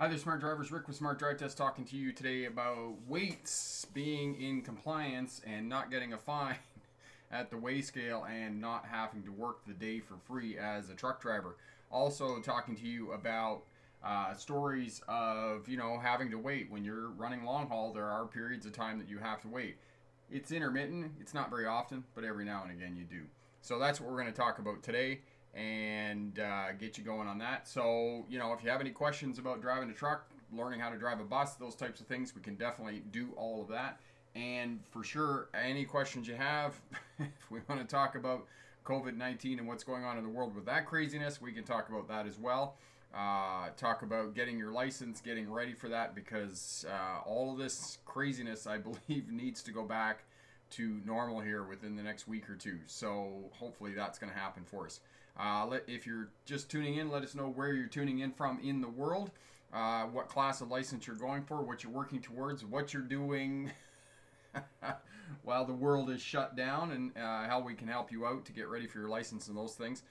Hi there, Smart Drivers. Rick with Smart Drive Test talking to you today about weights being in compliance and not getting a fine at the weigh scale and not having to work the day for free as a truck driver. Also talking to you about stories of, having to wait. When you're running long haul, there are periods of time that you have to wait. It's intermittent. It's not very often, but every now and again you do. So that's what we're going to talk about today and get you going on that. So, if you have any questions about driving a truck, learning how to drive a bus, those types of things, we can definitely do all of that. And for sure, any questions you have, if we want to talk about COVID-19 and what's going on in the world with that craziness, we can talk about that as well. Talk about getting your license, getting ready for that, because all of this craziness, I believe, needs to go back to normal here within the next week or two. So hopefully that's going to happen for us. If you're just tuning in, let us know where you're tuning in from in the world, what class of license you're going for, what you're working towards, what you're doing while the world is shut down, and how we can help you out to get ready for your license and those things.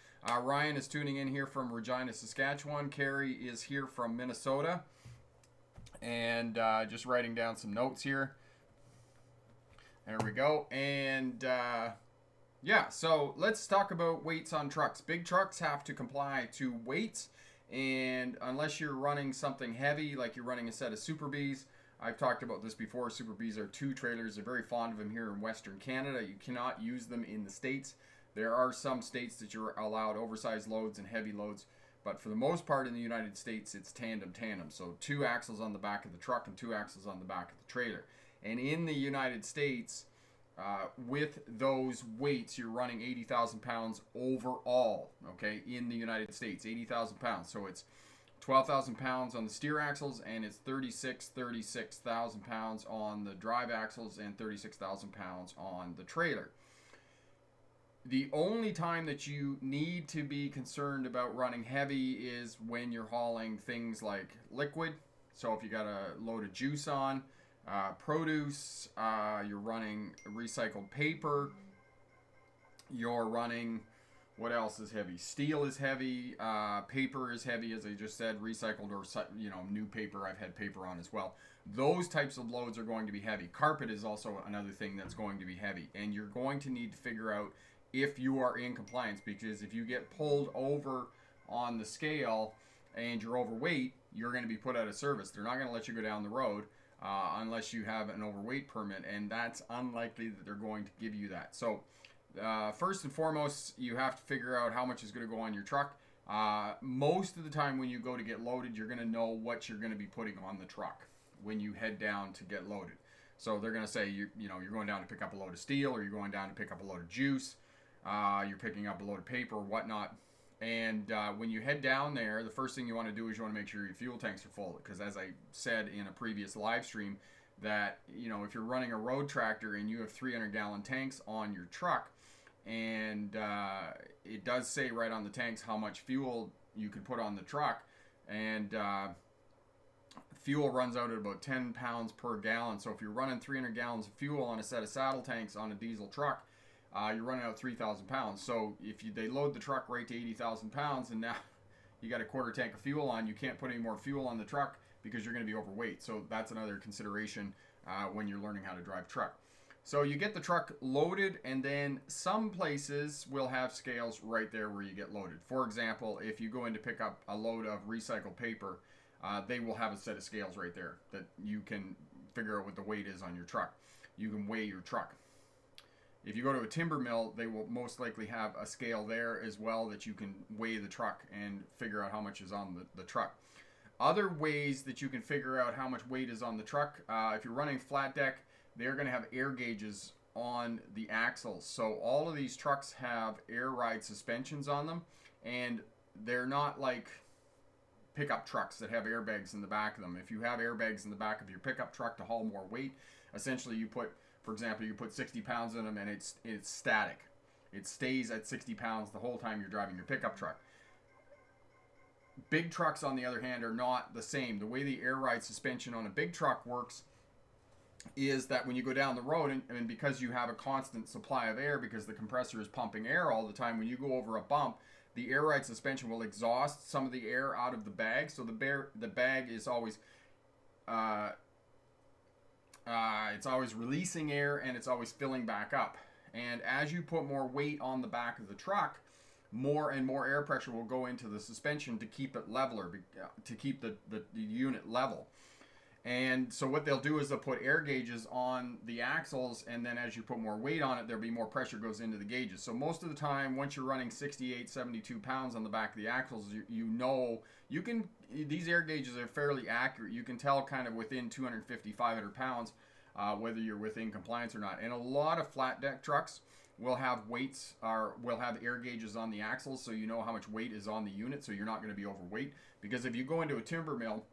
Ryan is tuning in here from Regina, Saskatchewan. Carrie is here from Minnesota. And just writing down some notes here. There we go. And yeah, so let's talk about weights on trucks. Big trucks have to comply to weights, and unless you're running something heavy, like you're running a set of Super Bs, I've talked about this before. Super Bs are two trailers. They're very fond of them here in Western Canada. You cannot use them in the States. There are some states that you're allowed oversized loads and heavy loads, but for the most part in the United States, it's tandem. So 2 axles on the back of the truck and 2 axles on the back of the trailer. And in the United States, with those weights, you're running 80,000 pounds overall, okay, in the United States, 80,000 pounds. So it's 12,000 pounds on the steer axles, and it's 36,000 pounds on the drive axles, and 36,000 pounds on the trailer. The only time that you need to be concerned about running heavy is when you're hauling things like liquid. So if you got a load of juice on, produce, you're running recycled paper, you're running, what else is heavy? Steel is heavy, paper is heavy, as I just said, recycled or, new paper. I've had paper on as well. Those types of loads are going to be heavy. Carpet is also another thing that's going to be heavy, and you're going to need to figure out if you are in compliance, because if you get pulled over on the scale and you're overweight, you're going to be put out of service. They're not going to let you go down the road unless you have an overweight permit, and that's unlikely that they're going to give you that. So first and foremost, you have to figure out how much is going to go on your truck. Most of the time when you go to get loaded, you're going to know what you're going to be putting on the truck when you head down to get loaded. So they're going to say, you're going down to pick up a load of steel, or you're going down to pick up a load of juice, you're picking up a load of paper, whatnot. And when you head down there, the first thing you want to do is you want to make sure your fuel tanks are full. Because as I said in a previous live stream, that, if you're running a road tractor and you have 300-gallon tanks on your truck, and it does say right on the tanks how much fuel you can put on the truck, and fuel runs out at about 10 pounds per gallon. So if you're running 300 gallons of fuel on a set of saddle tanks on a diesel truck, you're running out 3,000 pounds. So if they load the truck right to 80,000 pounds, and now you got a quarter tank of fuel on, you can't put any more fuel on the truck because you're going to be overweight. So that's another consideration when you're learning how to drive truck. So you get the truck loaded, and then some places will have scales right there where you get loaded. For example, if you go in to pick up a load of recycled paper, they will have a set of scales right there that you can figure out what the weight is on your truck. You can weigh your truck. If you go to a timber mill, they will most likely have a scale there as well that you can weigh the truck and figure out how much is on the truck. Other ways that you can figure out how much weight is on the truck, if you're running flat deck, they're going to have air gauges on the axles. So all of these trucks have air ride suspensions on them, and they're not like pickup trucks that have airbags in the back of them. If you have airbags in the back of your pickup truck to haul more weight, essentially you put, for example, you put 60 pounds in them, and it's static. It stays at 60 pounds the whole time you're driving your pickup truck. Big trucks, on the other hand, are not the same. The way the air ride suspension on a big truck works is that when you go down the road, and because you have a constant supply of air, because the compressor is pumping air all the time, when you go over a bump, the air ride suspension will exhaust some of the air out of the bag. So the bag is always uh, it's always releasing air and it's always filling back up. And as you put more weight on the back of the truck, more and more air pressure will go into the suspension to keep it leveler, to keep the unit level. And so what they'll do is they'll put air gauges on the axles, and then as you put more weight on it, there'll be more pressure goes into the gauges. So most of the time, once you're running 68, 72 pounds on the back of the axles, you know, you can, these air gauges are fairly accurate. You can tell kind of within 250, 500 pounds whether you're within compliance or not. And a lot of flat deck trucks will have weights, or will have air gauges on the axles, so you know how much weight is on the unit, so you're not going to be overweight. Because if you go into a timber mill,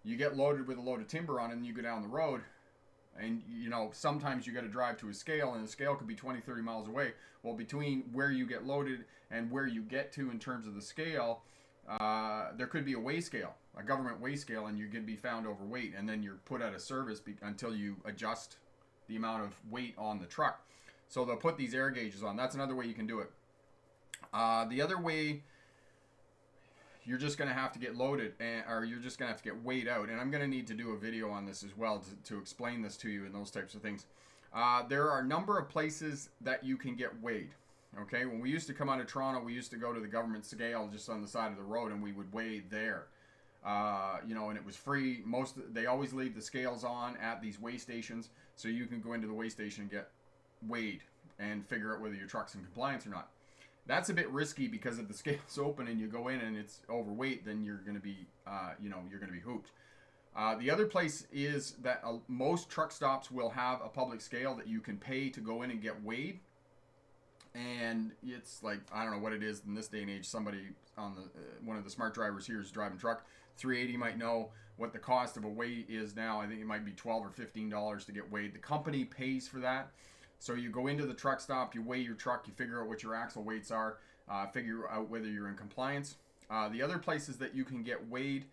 you get loaded with a load of timber on it and you go down the road, and you know, sometimes you got to drive to a scale, and the scale could be 20, 30 miles away. Well, between where you get loaded and where you get to in terms of the scale, there could be a weigh scale, a government weigh scale, and you can be found overweight, and then you're put out of service until you adjust the amount of weight on the truck. So they'll put these air gauges on. That's another way you can do it. The other way, you're just going to have to get loaded, or you're just going to have to get weighed out. And I'm going to need to do a video on this as well to explain this to you and those types of things. There are a number of places that you can get weighed. Okay, when we used to come out of Toronto, we used to go to the government scale just on the side of the road, and we would weigh there. You know, and it was free. They always leave the scales on at these weigh stations, so you can go into the weigh station and get weighed and figure out whether your truck's in compliance or not. That's a bit risky, because if the scale's open and you go in and it's overweight, then you're going to be, you're going to be hooped. The other place is that most truck stops will have a public scale that you can pay to go in and get weighed. And it's like, I don't know what it is in this day and age. Somebody on one of the smart drivers here is driving truck 380 might know what the cost of a weigh is now. I think it might be $12 or $15 to get weighed. The company pays for that. So you go into the truck stop, you weigh your truck, you figure out what your axle weights are, figure out whether you're in compliance. The other places that you can get weighed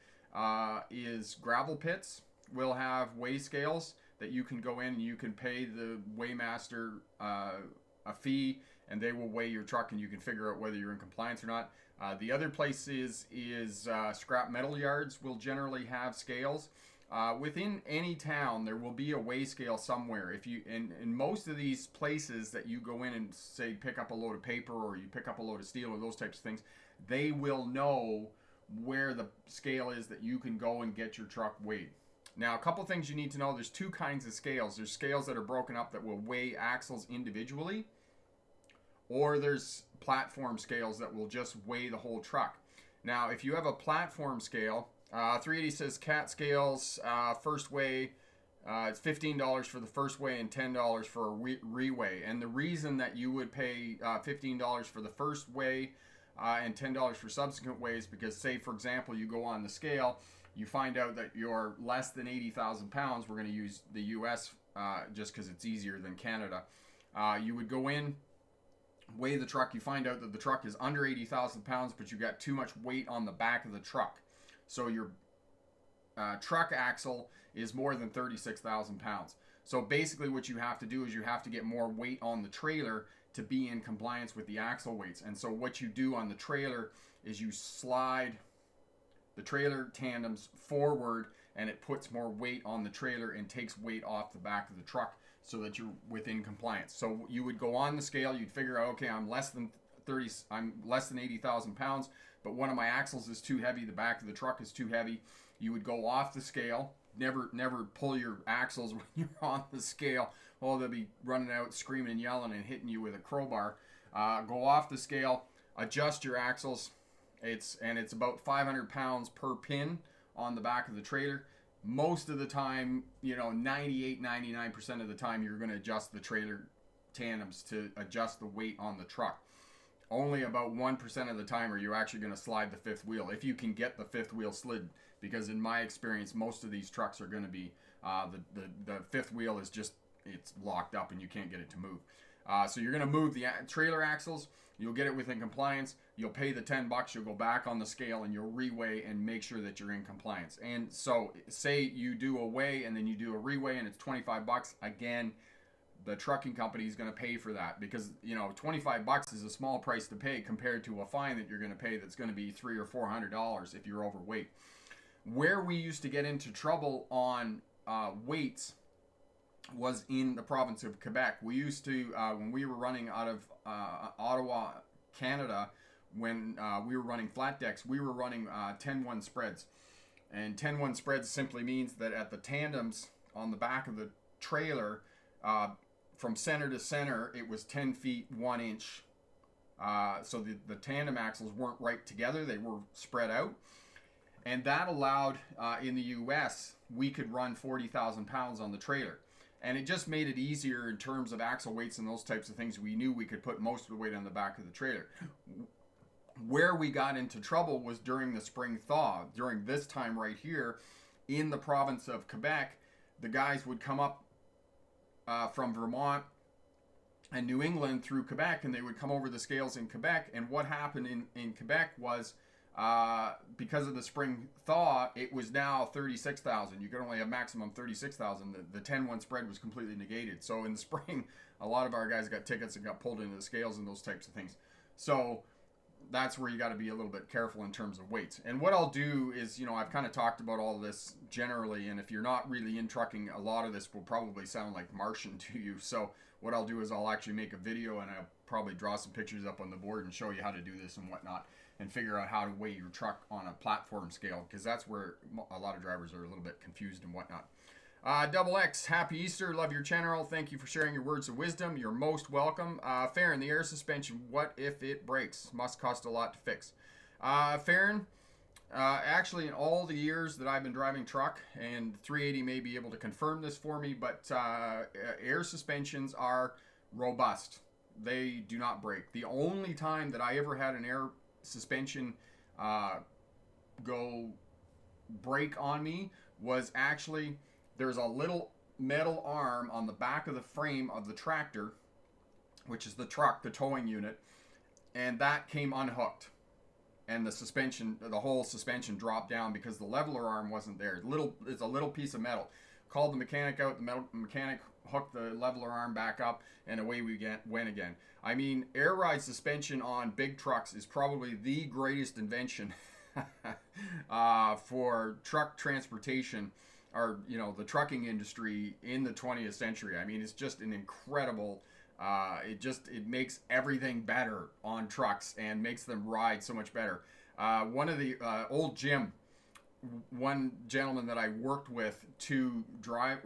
is gravel pits will have weigh scales that you can go in and you can pay the weighmaster a fee, and they will weigh your truck, and you can figure out whether you're in compliance or not. The other place is scrap metal yards will generally have scales. Within any town, there will be a weigh scale somewhere. If you in most of these places that you go in and say pick up a load of paper, or you pick up a load of steel, or those types of things, they will know where the scale is that you can go and get your truck weighed. Now, a couple things you need to know: there's two kinds of scales. There's scales that are broken up that will weigh axles individually, or there's platform scales that will just weigh the whole truck. Now, if you have a platform scale, 380 says cat scales, first weigh, it's $15 for the first weigh and $10 for a re-weigh. And the reason that you would pay $15 for the first weigh and $10 for subsequent weighs, because say, for example, you go on the scale, you find out that you're less than 80,000 pounds. We're going to use the US just because it's easier than Canada. You would go in, weigh the truck, you find out that the truck is under 80,000 pounds, but you got too much weight on the back of the truck. So your truck axle is more than 36,000 pounds. So basically what you have to do is you have to get more weight on the trailer to be in compliance with the axle weights. And so what you do on the trailer is you slide the trailer tandems forward, and it puts more weight on the trailer and takes weight off the back of the truck so that you're within compliance. So you would go on the scale, you'd figure out, okay, I'm less than 80,000 pounds, but one of my axles is too heavy, the back of the truck is too heavy. You would go off the scale. Never pull your axles when you're on the scale. Oh, they'll be running out screaming and yelling and hitting you with a crowbar. Go off the scale, adjust your axles. It's about 500 pounds per pin on the back of the trailer. Most of the time, 98, 99% of the time, you're going to adjust the trailer tandems to adjust the weight on the truck. Only about 1% of the time are you actually going to slide the fifth wheel, if you can get the fifth wheel slid, because in my experience, most of these trucks are going to be, the fifth wheel is just, it's locked up and you can't get it to move. So you're going to move the trailer axles, you'll get it within compliance, you'll pay the $10, you'll go back on the scale and you'll re-weigh and make sure that you're in compliance. And so say you do a weigh and then you do a re-weigh and it's $25, again, the trucking company is going to pay for that, because $25 is a small price to pay compared to a fine that you're going to pay that's going to be $300 or $400 if you're overweight. Where we used to get into trouble on weights was in the province of Quebec. We used to, when we were running out of Ottawa, Canada, when we were running flat decks, we were running 10-1 spreads. And 10-1 spreads simply means that at the tandems on the back of the trailer, from center to center, it was 10 feet 1 inch. So the tandem axles weren't right together, they were spread out. And that allowed, in the US, we could run 40,000 pounds on the trailer. And it just made it easier in terms of axle weights and those types of things. We knew we could put most of the weight on the back of the trailer. Where we got into trouble was during the spring thaw. During this time right here, in the province of Quebec, the guys would come up from Vermont and New England through Quebec, and they would come over the scales in Quebec. And what happened in Quebec was, because of the spring thaw, it was now 36,000. You could only have maximum 36,000. The 10-1 spread was completely negated. So in the spring, a lot of our guys got tickets and got pulled into the scales and those types of things. So that's where you got to be a little bit careful in terms of weights. And what I'll do is, I've kind of talked about all of this generally, and if you're not really in trucking, a lot of this will probably sound like Martian to you. So what I'll do is I'll actually make a video, and I'll probably draw some pictures up on the board and show you how to do this and whatnot, and figure out how to weigh your truck on a platform scale, because that's where a lot of drivers are a little bit confused and whatnot. Double X, happy Easter, love your channel, thank you for sharing your words of wisdom, you're most welcome. Farron, the air suspension, what if it breaks? Must cost a lot to fix. Farron, actually in all the years that I've been driving truck, and 380 may be able to confirm this for me, but air suspensions are robust. They do not break. The only time that I ever had an air suspension go break on me was actually, there's a little metal arm on the back of the frame of the tractor, which is the truck, the towing unit, and that came unhooked, and the whole suspension dropped down because the leveler arm wasn't there. It's a little piece of metal. Called the mechanic out, the mechanic hooked the leveler arm back up, and away we went again. I mean, air ride suspension on big trucks is probably the greatest invention for truck transportation, or the trucking industry in the 20th century. I mean, it's just an incredible, it makes everything better on trucks and makes them ride so much better. One of the old Jim, one gentleman that I worked with to drive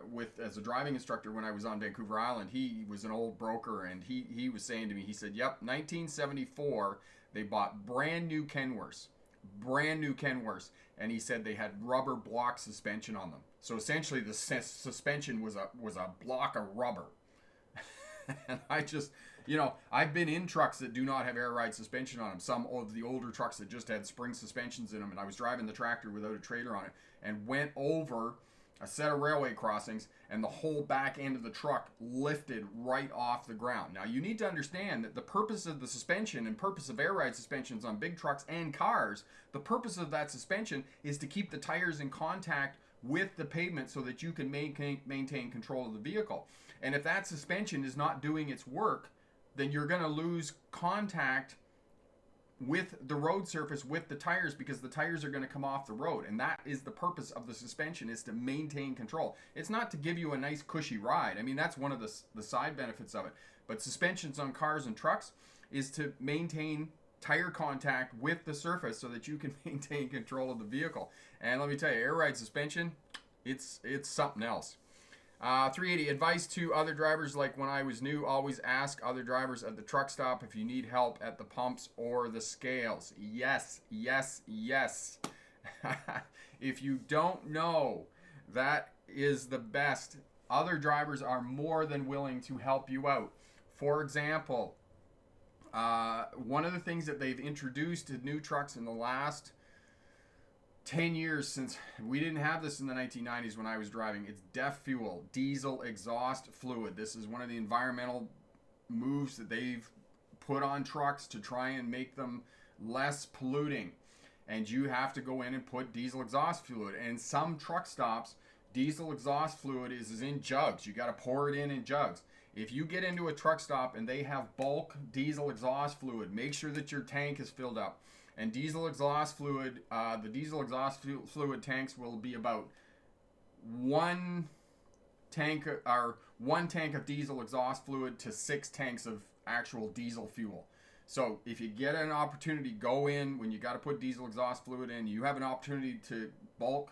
with as a driving instructor when I was on Vancouver Island, he was an old broker, and he was saying to me, he said, yep, 1974, they bought brand new Kenworths, and he said they had rubber block suspension on them. So essentially the suspension was a block of rubber. And I just, I've been in trucks that do not have air ride suspension on them. Some of the older trucks that just had spring suspensions in them, and I was driving the tractor without a trailer on it, and went over a set of railway crossings, and the whole back end of the truck lifted right off the ground. Now, you need to understand that the purpose of the suspension and purpose of air ride suspensions on big trucks and cars, the purpose of that suspension is to keep the tires in contact with the pavement so that you can maintain control of the vehicle. And if that suspension is not doing its work, then you're going to lose contact with the road surface, with the tires, because the tires are going to come off the road. And that is the purpose of the suspension, is to maintain control. It's not to give you a nice cushy ride. I mean, that's one of the side benefits of it. But suspensions on cars and trucks is to maintain tire contact with the surface so that you can maintain control of the vehicle. And let me tell you, air ride suspension, it's something else. 380, advice to other drivers, like when I was new, always ask other drivers at the truck stop if you need help at the pumps or the scales. Yes, yes, yes. If you don't know, that is the best. Other drivers are more than willing to help you out. For example, one of the things that they've introduced to new trucks in the last 10 years, since we didn't have this in the 1990s when I was driving, it's DEF fuel, diesel exhaust fluid. This is one of the environmental moves that they've put on trucks to try and make them less polluting. And you have to go in and put diesel exhaust fluid. And some truck stops, Diesel exhaust fluid is in jugs. You got to pour it in jugs. If you get into a truck stop and they have bulk diesel exhaust fluid, make sure that your tank is filled up. And diesel exhaust fluid, the diesel exhaust fluid tanks will be about one tank of diesel exhaust fluid to 6 tanks of actual diesel fuel. So if you get an opportunity, go in when you got to put diesel exhaust fluid in, you have an opportunity to bulk,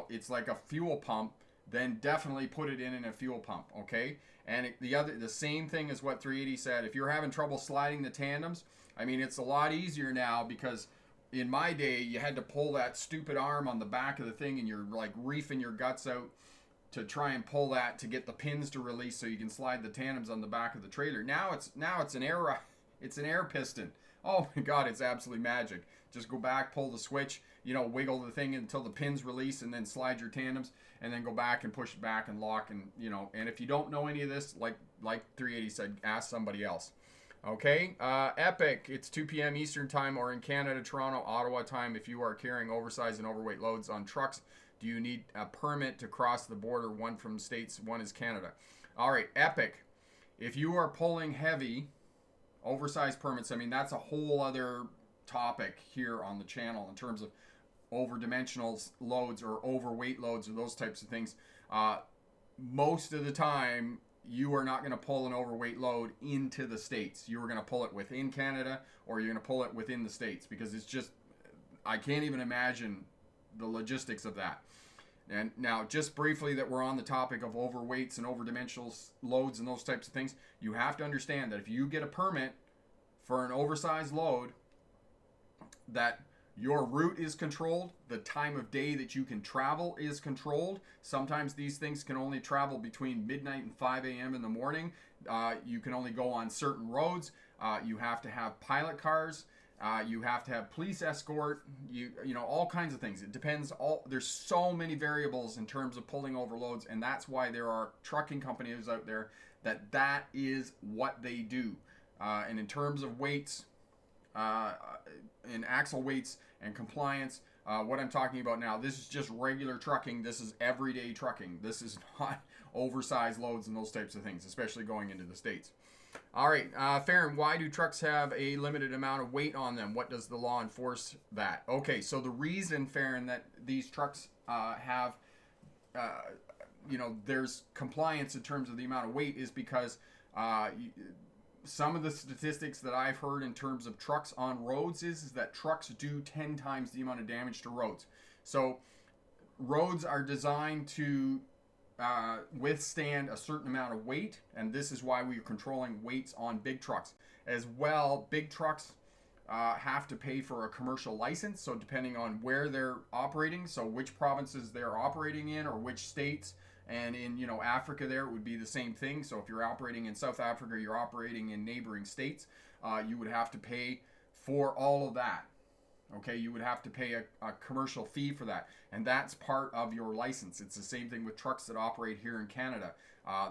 it's like a fuel pump, then definitely put it in a fuel pump, okay? And the same thing as what 380 said. If you're having trouble sliding the tandems, I mean, it's a lot easier now, because in my day, you had to pull that stupid arm on the back of the thing and you're like reefing your guts out to try and pull that to get the pins to release so you can slide the tandems on the back of the trailer. Now it's an air piston. Oh my God, it's absolutely magic. Just go back, pull the switch, wiggle the thing until the pins release, and then slide your tandems, and then go back and push it back and lock, and and if you don't know any of this, like 380 said, ask somebody else. Okay, Epic, it's 2 p.m. Eastern time, or in Canada, Toronto, Ottawa time. If you are carrying oversized and overweight loads on trucks, do you need a permit to cross the border? One from States, one is Canada. All right, Epic, if you are pulling heavy, oversized permits, I mean, that's a whole other topic here on the channel in terms of over-dimensional loads or overweight loads or those types of things. Most of the time, you are not going to pull an overweight load into the States. You are going to pull it within Canada, or you're going to pull it within the States, because it's just, I can't even imagine the logistics of that. And now, just briefly, that we're on the topic of overweights and over-dimensional loads and those types of things, you have to understand that if you get a permit for an oversized load, that your route is controlled, the time of day that you can travel is controlled. Sometimes these things can only travel between midnight and 5 a.m. in the morning. You can only go on certain roads. You have to have pilot cars. You have to have police escort. All kinds of things. It depends. There's so many variables in terms of pulling overloads, and that's why there are trucking companies out there that is what they do. And in terms of weights, in axle weights and compliance, what I'm talking about now, this is just regular trucking. This is everyday trucking. This is not oversized loads and those types of things, especially going into the States. All right, Farron, why do trucks have a limited amount of weight on them? What does the law enforce that? Okay, so the reason, Farron, that these trucks have, there's compliance in terms of the amount of weight is because some of the statistics that I've heard in terms of trucks on roads is that trucks do 10 times the amount of damage to roads. So roads are designed to withstand a certain amount of weight, and this is why we are controlling weights on big trucks. As well, big trucks have to pay for a commercial license, so depending on where they're operating, so which provinces they're operating in or which states. And in Africa, there it would be the same thing. So if you're operating in South Africa, you're operating in neighboring states, you would have to pay for all of that. Okay, you would have to pay a commercial fee for that, and that's part of your license. It's the same thing with trucks that operate here in Canada.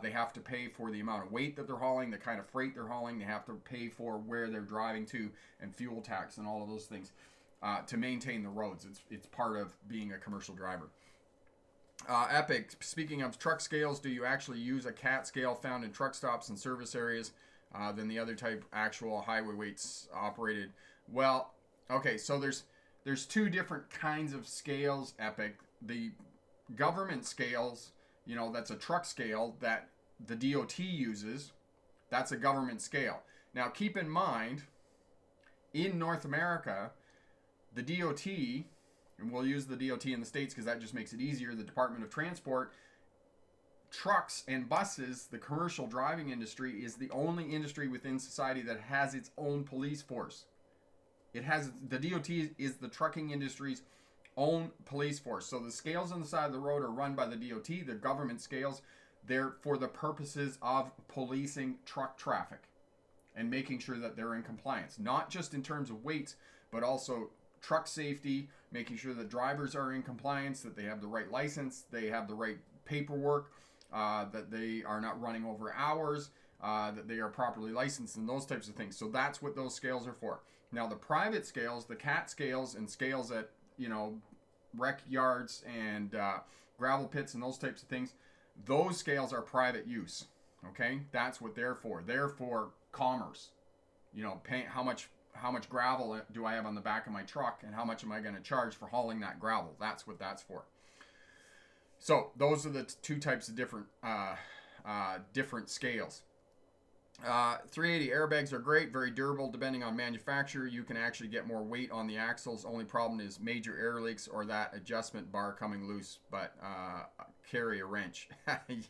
They have to pay for the amount of weight that they're hauling, the kind of freight they're hauling. They have to pay for where they're driving to, and fuel tax and all of those things to maintain the roads. It's part of being a commercial driver. Epic, speaking of truck scales, do you actually use a CAT scale found in truck stops and service areas than the other type actual highway weights operated? Well, okay, so there's two different kinds of scales, Epic. The government scales, that's a truck scale that the DOT uses. That's a government scale. Now, keep in mind, in North America, the DOT, and we'll use the DOT in the States because that just makes it easier, the Department of Transport, trucks and buses, the commercial driving industry, is the only industry within society that has its own police force. The DOT is the trucking industry's own police force. So the scales on the side of the road are run by the DOT, the government scales. They're for the purposes of policing truck traffic and making sure that they're in compliance, not just in terms of weights, but also truck safety, making sure that drivers are in compliance, that they have the right license, they have the right paperwork, that they are not running over hours, that they are properly licensed, and those types of things. So that's what those scales are for. Now, the private scales, the CAT scales, and scales that, wreck yards and gravel pits and those types of things. Those scales are private use. Okay, that's what they're for. They're for commerce. You know, pay, how much gravel do I have on the back of my truck, and how much am I going to charge for hauling that gravel? That's what that's for. So those are the two types of different scales. 380 airbags are great, very durable. Depending on manufacturer, you can actually get more weight on the axles. Only problem is major air leaks or that adjustment bar coming loose, but carry a wrench.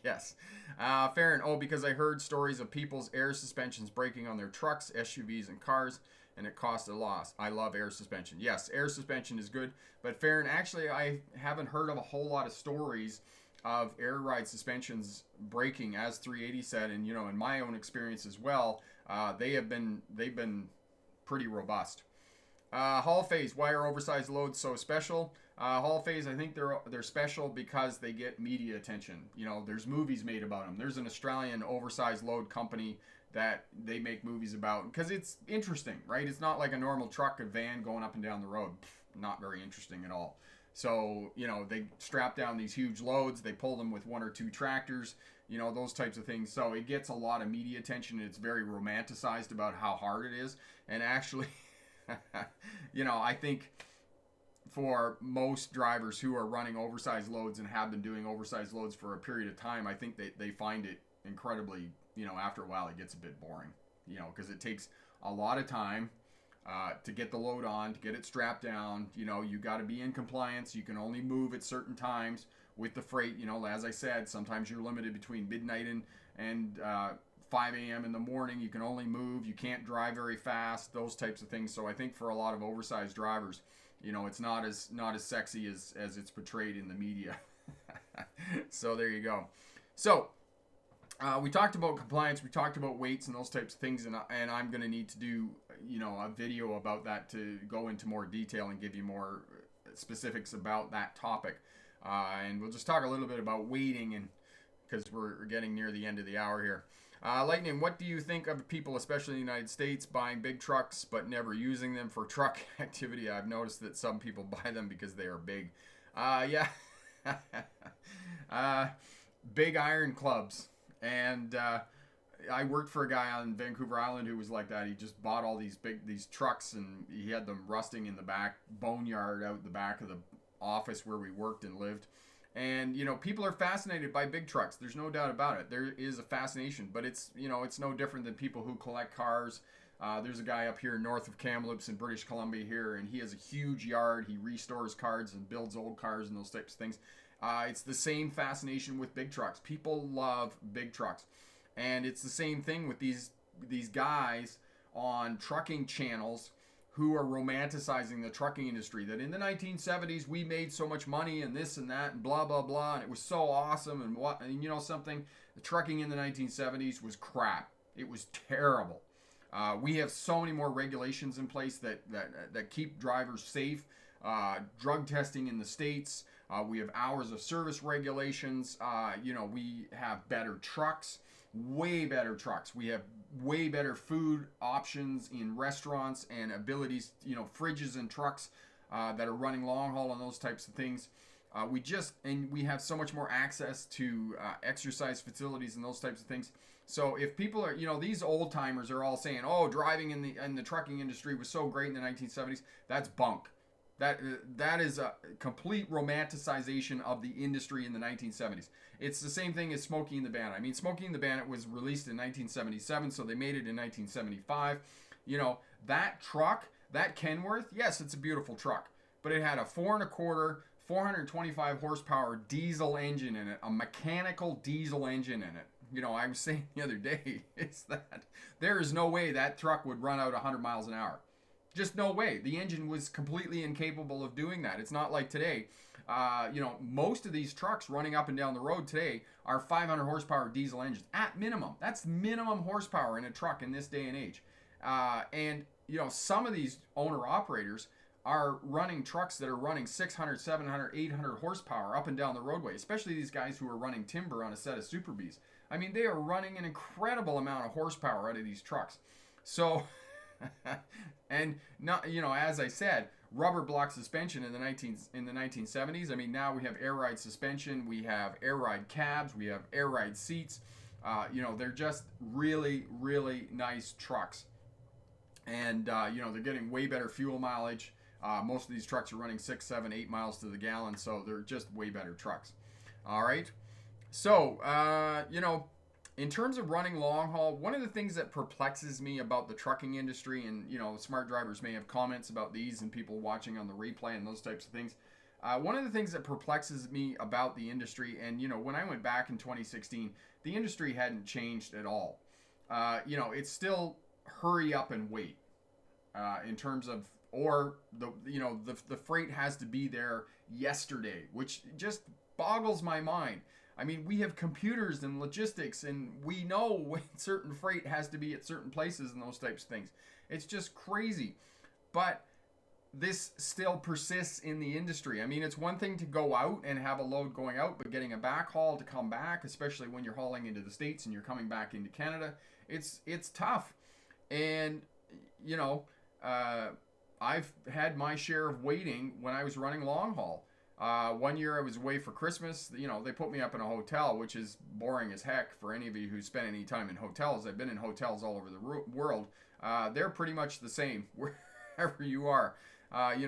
Yes. Farron, because I heard stories of people's air suspensions breaking on their trucks, SUVs, and cars, and it cost a loss. I love air suspension. Yes, air suspension is good, but Farron, actually, I haven't heard of a whole lot of stories of air ride suspensions breaking, as 380 said, and in my own experience as well, they've been pretty robust. Hall phase, why are oversized loads so special? Hall phase, I think they're special because they get media attention. There's movies made about them. There's an Australian oversized load company that they make movies about because it's interesting, right? It's not like a normal truck, a van going up and down the road. Not very interesting at all. So, they strap down these huge loads, they pull them with one or two tractors, those types of things. So it gets a lot of media attention, and it's very romanticized about how hard it is. And actually, I think for most drivers who are running oversized loads and have been doing oversized loads for a period of time, I think they find it incredibly, after a while it gets a bit boring, because it takes a lot of time to get the load on, to get it strapped down. You got to be in compliance. You can only move at certain times with the freight. As I said, sometimes you're limited between midnight and 5 a.m. in the morning. You can only move. You can't drive very fast. Those types of things. So I think for a lot of oversized drivers, it's not as sexy as it's portrayed in the media. So there you go. So we talked about compliance, we talked about weights and those types of things, and I'm going to need to do, a video about that to go into more detail and give you more specifics about that topic. And we'll just talk a little bit about weighting, and because we're getting near the end of the hour here. Lightning, what do you think of people, especially in the United States, buying big trucks but never using them for truck activity? I've noticed that some people buy them because they are big. Yeah. Big iron clubs. And I worked for a guy on Vancouver Island who was like that. He just bought all these trucks, and he had them rusting in the back boneyard out the back of the office where we worked and lived. And people are fascinated by big trucks. There's no doubt about it. There is a fascination, but it's it's no different than people who collect cars. There's a guy up here north of Kamloops in British Columbia here, and he has a huge yard. He restores cars and builds old cars and those types of things. It's the same fascination with big trucks. People love big trucks. And it's the same thing with these guys on trucking channels who are romanticizing the trucking industry. That in the 1970s, we made so much money and this and that and blah, blah, blah. And it was so awesome. And something? The trucking in the 1970s was crap. It was terrible. We have so many more regulations in place that keep drivers safe. Drug testing in the States. We have hours of service regulations. We have better trucks, way better trucks. We have way better food options in restaurants and abilities, fridges and trucks that are running long haul and those types of things. We have so much more access to exercise facilities and those types of things. So if people are, these old timers are all saying, oh, driving in the trucking industry was so great in the 1970s. That's bunk. That is a complete romanticization of the industry in the 1970s. It's the same thing as Smokey and the Bandit. I mean, Smokey and the Bandit was released in 1977, so they made it in 1975. That truck, that Kenworth, yes, it's a beautiful truck, but it had a 425 horsepower diesel engine in it, a mechanical diesel engine in it. I was saying the other day, is that there is no way that truck would run out 100 miles an hour. Just no way. The engine was completely incapable of doing that. It's not like today. Most of these trucks running up and down the road today are 500 horsepower diesel engines at minimum. That's minimum horsepower in a truck in this day and age. Some of these owner-operators are running trucks that are running 600, 700, 800 horsepower up and down the roadway, especially these guys who are running timber on a set of Super Bs. I mean, they are running an incredible amount of horsepower out of these trucks. So... and not, as I said, rubber block suspension in the 1970s. I mean, now we have air ride suspension, we have air ride cabs, we have air ride seats. They're just really, really nice trucks. And they're getting way better fuel mileage. Most of these trucks are running 6, 7, 8 miles to the gallon, so they're just way better trucks. All right. So, in terms of running long haul, one of the things that perplexes me about the trucking industry, and smart drivers may have comments about these and people watching on the replay and those types of things. One of the things that perplexes me about the industry, and when I went back in 2016, the industry hadn't changed at all. It's still hurry up and wait in terms of, or the freight has to be there yesterday, which just boggles my mind. I mean, we have computers and logistics, and we know when certain freight has to be at certain places and those types of things. It's just crazy. But this still persists in the industry. I mean, it's one thing to go out and have a load going out, but getting a backhaul to come back, especially when you're hauling into the States and you're coming back into Canada, it's tough. And, I've had my share of waiting when I was running long haul. One year I was away for Christmas. They put me up in a hotel, which is boring as heck for any of you who spent any time in hotels. I've been in hotels all over the world. They're pretty much the same wherever you are.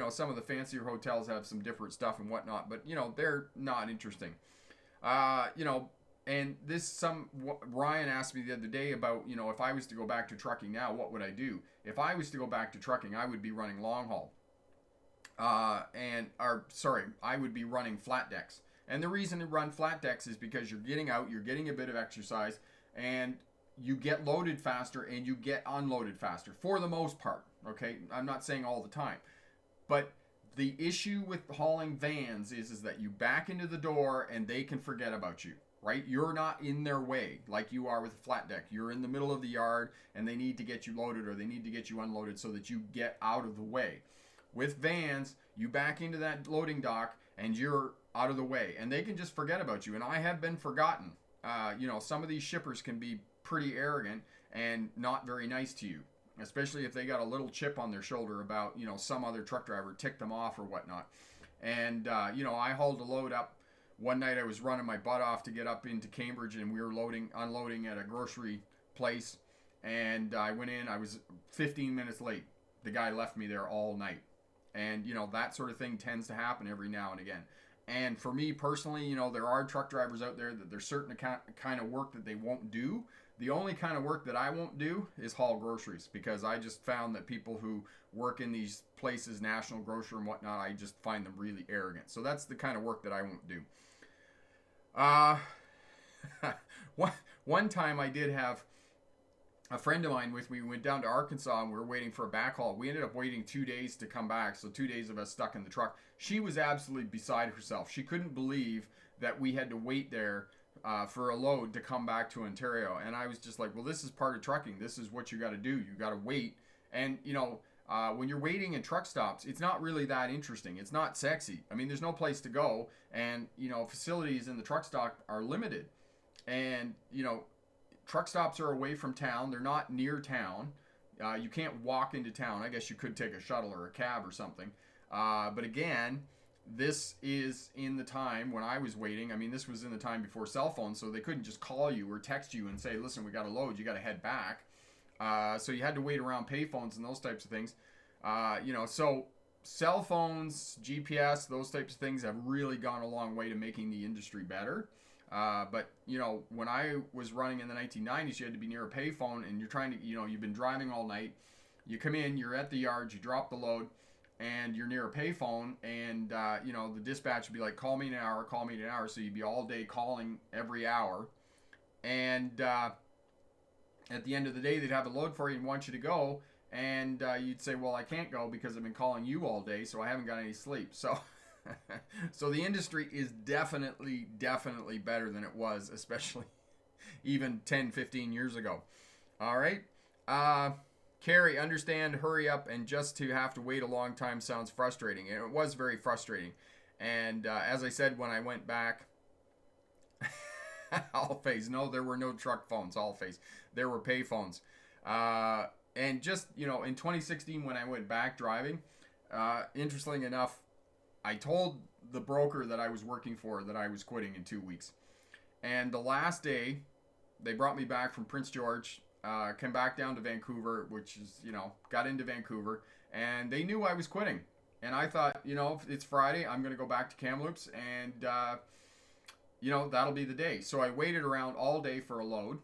Some of the fancier hotels have some different stuff and whatnot, but they're not interesting. And Ryan asked me the other day about, if I was to go back to trucking now, what would I do? If I was to go back to trucking, I would be running long haul. I would be running flat decks. And the reason to run flat decks is because you're getting out, you're getting a bit of exercise, and you get loaded faster and you get unloaded faster for the most part. Okay, I'm not saying all the time, but the issue with hauling vans is that you back into the door and they can forget about you. Right? You're not in their way like you are with a flat deck. You're in the middle of the yard and they need to get you loaded or they need to get you unloaded so that you get out of the way. With vans, you back into that loading dock and you're out of the way and they can just forget about you. And I have been forgotten. Some of these shippers can be pretty arrogant and not very nice to you, especially if they got a little chip on their shoulder about, some other truck driver ticked them off or whatnot. And, I hauled a load up. One night I was running my butt off to get up into Cambridge and we were unloading at a grocery place. And I went in, I was 15 minutes late. The guy left me there all night. And, that sort of thing tends to happen every now and again. And for me personally, there are truck drivers out there that there's certain kind of work that they won't do. The only kind of work that I won't do is haul groceries, because I just found that people who work in these places, National Grocer and whatnot, I just find them really arrogant. So that's the kind of work that I won't do. One time I did have a friend of mine with me. We went down to Arkansas and we were waiting for a backhaul. We ended up waiting 2 days to come back, so 2 days of us stuck in the truck. She was absolutely beside herself. She couldn't believe that we had to wait there for a load to come back to Ontario. And I was just like, well, this is part of trucking. This is what you got to do. You got to wait. And, when you're waiting in truck stops, it's not really that interesting. It's not sexy. I mean, there's no place to go. And, facilities in the truck stop are limited. And, truck stops are away from town. They're not near town. You can't walk into town. I guess you could take a shuttle or a cab or something. But again, this is in the time when I was waiting. I mean, this was in the time before cell phones, so they couldn't just call you or text you and say, listen, we got a load. You got to head back. So you had to wait around payphones and those types of things. So cell phones, GPS, those types of things have really gone a long way to making the industry better. But when I was running in the 1990s, you had to be near a payphone and you're trying to, you've been driving all night. You come in, you're at the yard, you drop the load, and you're near a payphone, and, the dispatch would be like, call me in an hour, call me in an hour. So you'd be all day calling every hour. And, at the end of the day, they'd have a load for you and want you to go. And you'd say, well, I can't go because I've been calling you all day, so I haven't got any sleep. So so the industry is definitely better than it was, especially even 10, 15 years ago. All right. Carrie, understand, hurry up, and just to have to wait a long time sounds frustrating. And it was very frustrating. And as I said, when I went back, all phase. No, there were no truck phones, all phase. There were pay phones. And just, in 2016 when I went back driving, interestingly enough, I told the broker that I was working for that I was quitting in 2 weeks. And the last day, they brought me back from Prince George, came back down to Vancouver, which is, got into Vancouver, and they knew I was quitting. And I thought, it's Friday, I'm going to go back to Kamloops, and, that'll be the day. So I waited around all day for a load.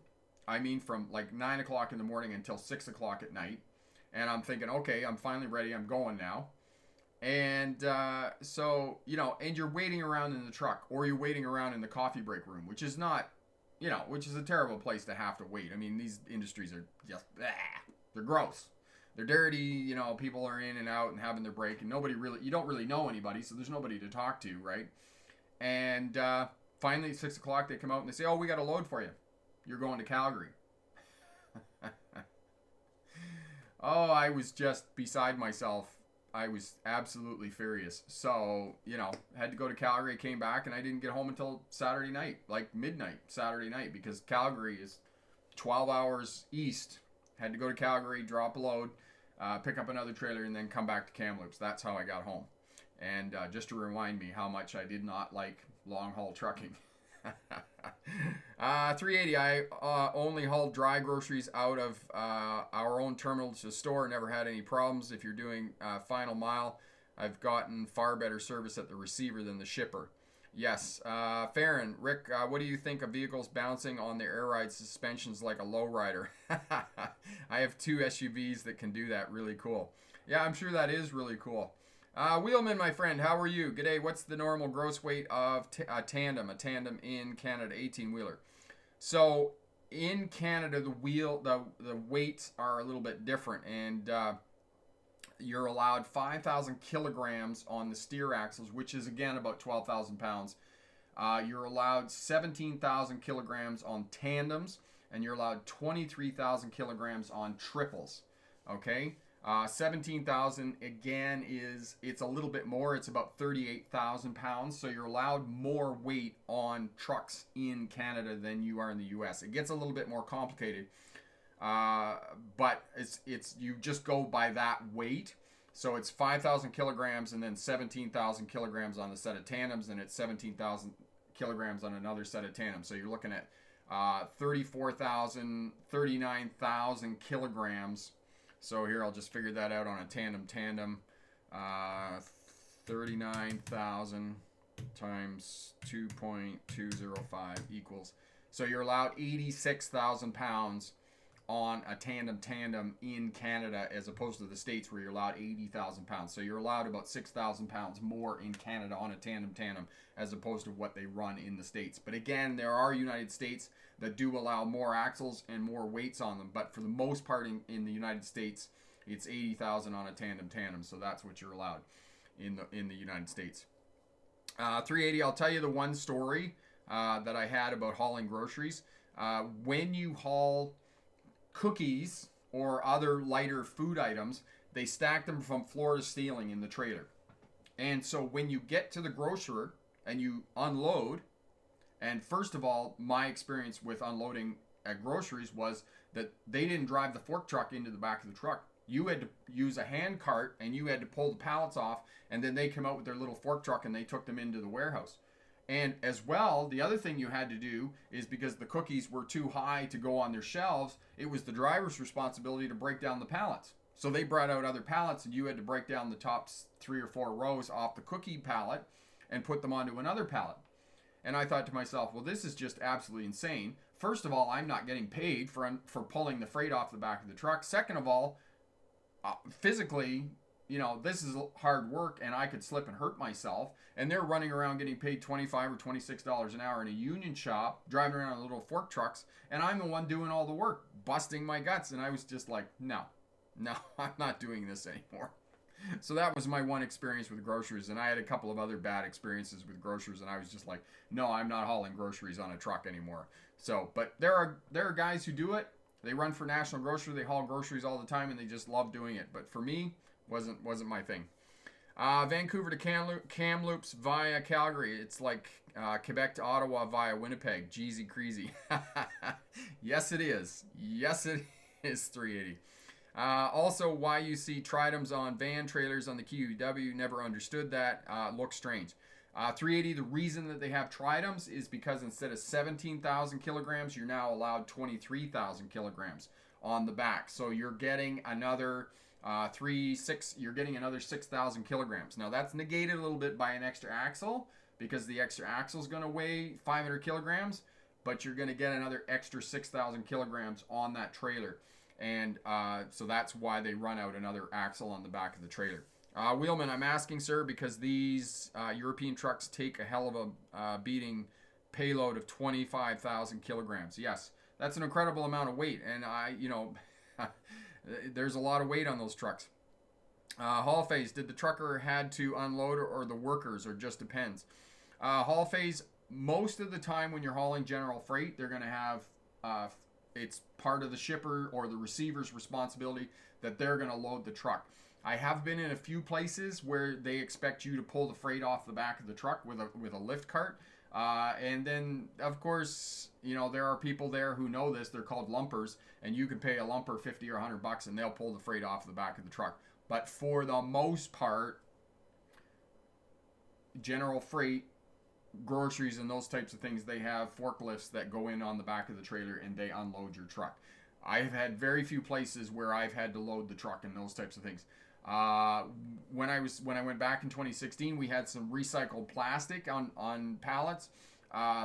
I mean, from like 9 o'clock in the morning until 6 o'clock at night. And I'm thinking, okay, I'm finally ready, I'm going now. And so, and you're waiting around in the truck, or you're waiting around in the coffee break room, which is not, which is a terrible place to have to wait. I mean, these industries are just, they're gross. They're dirty, people are in and out and having their break, and you don't really know anybody, so there's nobody to talk to, right? And finally, at 6 o'clock, they come out and they say, oh, we got a load for you. You're going to Calgary. Oh, I was just beside myself. I was absolutely furious. So, had to go to Calgary, came back, and I didn't get home until Saturday night, like midnight Saturday night, because Calgary is 12 hours east. Had to go to Calgary, drop a load, pick up another trailer, and then come back to Kamloops. That's how I got home. And just to remind me how much I did not like long-haul trucking. 380, I only hauled dry groceries out of our own terminal to the store. Never had any problems. If you're doing final mile, I've gotten far better service at the receiver than the shipper. Yes. Farron, Rick, what do you think of vehicles bouncing on their air ride suspensions like a lowrider? I have 2 SUVs that can do that. Really cool. Yeah, I'm sure that is really cool. Wheelman, my friend, how are you? G'day. What's the normal gross weight of a tandem in Canada, 18-wheeler? So in Canada, the weights are a little bit different, and you're allowed 5,000 kilograms on the steer axles, which is again about 12,000 pounds. You're allowed 17,000 kilograms on tandems, and you're allowed 23,000 kilograms on triples. Okay. 17,000 again it's a little bit more. It's about 38,000 pounds. So you're allowed more weight on trucks in Canada than you are in the US. It gets a little bit more complicated, but it's you just go by that weight. So it's 5,000 kilograms and then 17,000 kilograms on the set of tandems, and it's 17,000 kilograms on another set of tandems. So you're looking at 34,000, 39,000 kilograms. So here, I'll just figure that out on a tandem. 39,000 times 2.205 equals. So you're allowed 86,000 pounds on a tandem in Canada, as opposed to the States where you're allowed 80,000 pounds. So you're allowed about 6,000 pounds more in Canada on a tandem as opposed to what they run in the States. But again, there are United States that do allow more axles and more weights on them. But for the most part in the United States, it's 80,000 on a tandem. So that's what you're allowed in the United States. 380, I'll tell you the one story that I had about hauling groceries. When you haul cookies or other lighter food items, they stack them from floor to ceiling in the trailer. And so when you get to the grocer and you unload, and first of all, my experience with unloading at groceries was that they didn't drive the fork truck into the back of the truck. You had to use a hand cart and you had to pull the pallets off, and then they come out with their little fork truck and they took them into the warehouse. And as well, the other thing you had to do is, because the cookies were too high to go on their shelves, it was the driver's responsibility to break down the pallets. So they brought out other pallets, and you had to break down the top 3 or 4 rows off the cookie pallet and put them onto another pallet. And I thought to myself, well, this is just absolutely insane. First of all, I'm not getting paid for pulling the freight off the back of the truck. Second of all, physically, this is hard work, and I could slip and hurt myself. And they're running around getting paid $25 or $26 an hour in a union shop, driving around in little fork trucks, and I'm the one doing all the work, busting my guts. And I was just like, no, I'm not doing this anymore. So that was my one experience with groceries, and I had a couple of other bad experiences with groceries, and I was just like, no, I'm not hauling groceries on a truck anymore. So, but there are guys who do it. They run for National Grocery, they haul groceries all the time, and they just love doing it. But for me, wasn't my thing. Vancouver to Kamloops via Calgary. It's like Quebec to Ottawa via Winnipeg. Jeezy creasy. Yes, it is. Yes, it is. 380. Also, why you see Tridums on van trailers on the QEW, never understood that. Looks strange. 380, the reason that they have Tridums is because instead of 17,000 kilograms, you're now allowed 23,000 kilograms on the back. So you're getting another you're getting another 6,000 kilograms. Now that's negated a little bit by an extra axle because the extra axle is going to weigh 500 kilograms, but you're going to get another extra 6,000 kilograms on that trailer. And so that's why they run out another axle on the back of the trailer. Wheelman, I'm asking, sir, because these European trucks take a hell of a beating payload of 25,000 kilograms. Yes, that's an incredible amount of weight. And there's a lot of weight on those trucks. Haul phase, did the trucker had to unload or the workers, or just depends? Haul phase, most of the time when you're hauling general freight, they're going to have, it's part of the shipper or the receiver's responsibility that they're going to load the truck. I have been in a few places where they expect you to pull the freight off the back of the truck with a lift cart. And then, of course, there are people there who know this. They're called lumpers, and you can pay a lumper $50 or $100, and they'll pull the freight off the back of the truck. But for the most part, general freight, groceries, and those types of things, they have forklifts that go in on the back of the trailer, and they unload your truck. I've had very few places where I've had to load the truck and those types of things. When I went back in 2016, we had some recycled plastic on pallets.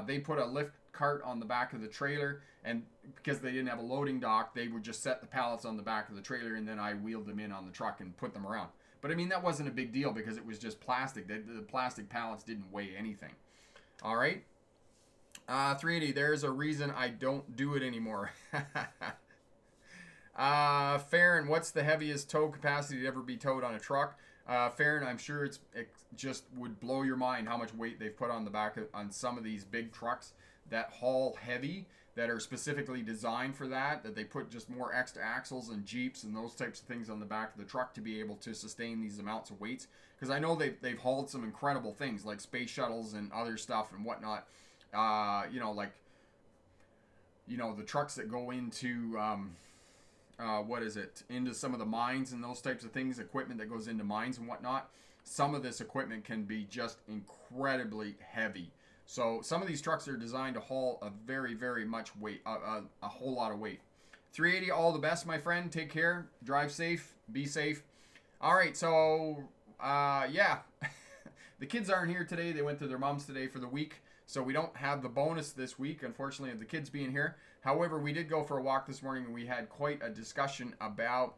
They put a lift cart on the back of the trailer, and because they didn't have a loading dock, they would just set the pallets on the back of the trailer, and then I wheeled them in on the truck and put them around. But I mean, that wasn't a big deal because it was just plastic. The plastic pallets didn't weigh anything. All right. 380, there's a reason I don't do it anymore. Farron, what's the heaviest tow capacity to ever be towed on a truck? Farron, I'm sure it just would blow your mind how much weight they've put on the back on some of these big trucks that haul heavy, that are specifically designed for that they put just more extra axles and Jeeps and those types of things on the back of the truck to be able to sustain these amounts of weights. Because I know they've hauled some incredible things like space shuttles and other stuff and whatnot. The trucks that go into into some of the mines and those types of things, equipment that goes into mines and whatnot. Some of this equipment can be just incredibly heavy. So some of these trucks are designed to haul a very, very much weight, a whole lot of weight. 380, all the best, my friend. Take care. Drive safe. Be safe. All right, so, yeah. The kids aren't here today. They went to their mom's today for the week. So we don't have the bonus this week, unfortunately, of the kids being here. However, we did go for a walk this morning, and we had quite a discussion about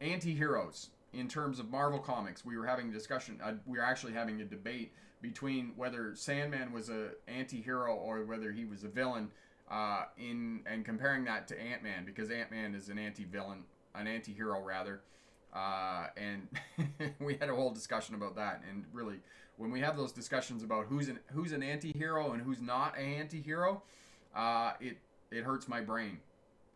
anti-heroes in terms of Marvel Comics. We were having a discussion. We were actually having a debate between whether Sandman was an anti-hero or whether he was a villain, and comparing that to Ant-Man, because Ant-Man is an anti-villain, an anti-hero rather. And we had a whole discussion about that. And really, when we have those discussions about who's an anti-hero and who's not an anti-hero, it hurts my brain.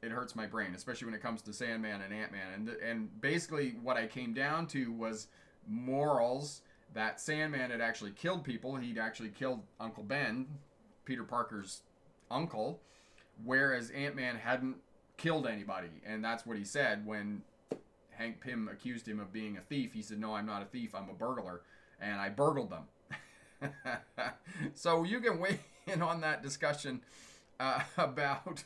It hurts my brain, especially when it comes to Sandman and Ant-Man. And basically what I came down to was morals, that Sandman had actually killed people. He'd actually killed Uncle Ben, Peter Parker's uncle, whereas Ant-Man hadn't killed anybody. And that's what he said when Hank Pym accused him of being a thief. He said, no, I'm not a thief, I'm a burglar. And I burgled them. So you can weigh in on that discussion about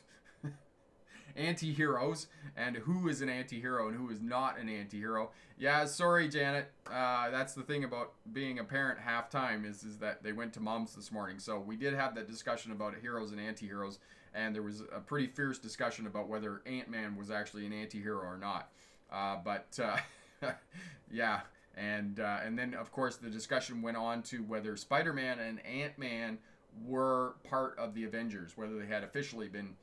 anti-heroes and who is an anti-hero and who is not an anti-hero. Yeah, sorry, Janet. That's the thing about being a parent half-time is that they went to mom's this morning. So we did have that discussion about heroes and anti-heroes, and there was a pretty fierce discussion about whether Ant-Man was actually an anti-hero or not. Yeah. And then, of course, the discussion went on to whether Spider-Man and Ant-Man were part of the Avengers, whether they had officially been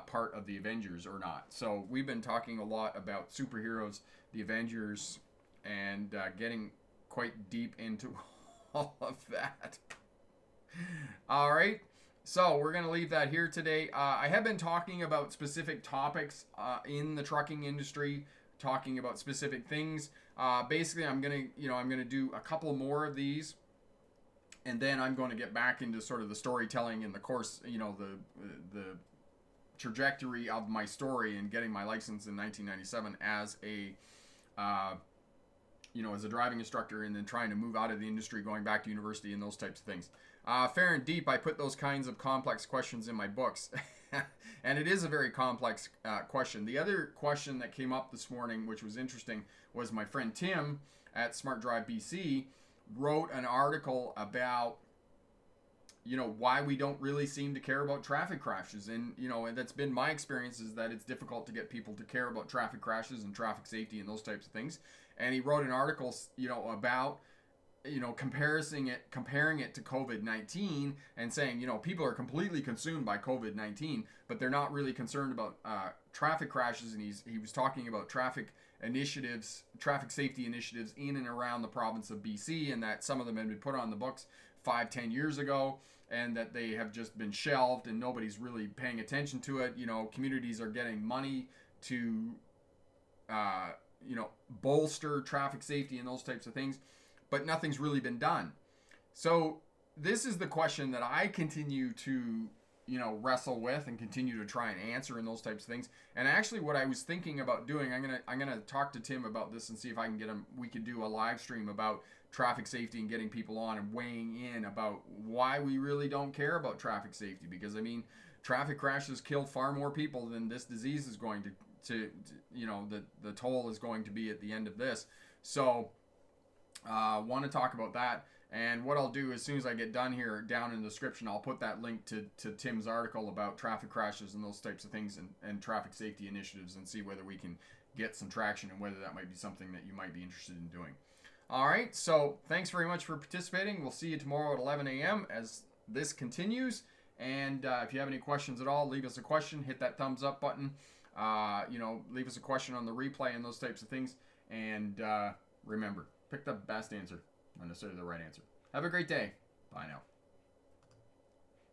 part of the Avengers or not. So we've been talking a lot about superheroes, the Avengers, and getting quite deep into all of that. All right. So we're going to leave that here today. I have been talking about specific topics in the trucking industry, talking about specific things. Basically, I'm gonna do a couple more of these, and then I'm going to get back into sort of the storytelling and the course, the trajectory of my story and getting my license in 1997 as a as a driving instructor, and then trying to move out of the industry, going back to university, and those types of things. Fair and Deep, I put those kinds of complex questions in my books. And it is a very complex question. The other question that came up this morning, which was interesting, was my friend Tim at Smart Drive BC wrote an article about why we don't really seem to care about traffic crashes. And that's been my experience, is that it's difficult to get people to care about traffic crashes and traffic safety and those types of things. And he wrote an article about comparing it to COVID-19, and saying people are completely consumed by COVID-19, but they're not really concerned about traffic crashes. And he was talking about traffic safety initiatives in and around the province of BC, and that some of them had been put on the books 5-10 years ago, and that they have just been shelved and nobody's really paying attention to it. Communities are getting money to bolster traffic safety and those types of things, but nothing's really been done. So this is the question that I continue to wrestle with and continue to try and answer, and those types of things. And actually, what I was thinking about doing, I'm gonna talk to Tim about this and see if I can get him. We could do a live stream about traffic safety and getting people on and weighing in about why we really don't care about traffic safety. Because traffic crashes kill far more people than this disease is going to the toll is going to be at the end of this. So want to talk about that. And what I'll do, as soon as I get done here, down in the description, I'll put that link to Tim's article about traffic crashes and those types of things, and traffic safety initiatives, and see whether we can get some traction and whether that might be something that you might be interested in doing. All right, so thanks very much for participating. We'll see you tomorrow at 11 a.m. as this continues. And if you have any questions at all, leave us a question. Hit that thumbs up button. Leave us a question on the replay and those types of things. And remember, pick the best answer, not necessarily the right answer. Have a great day. Bye now.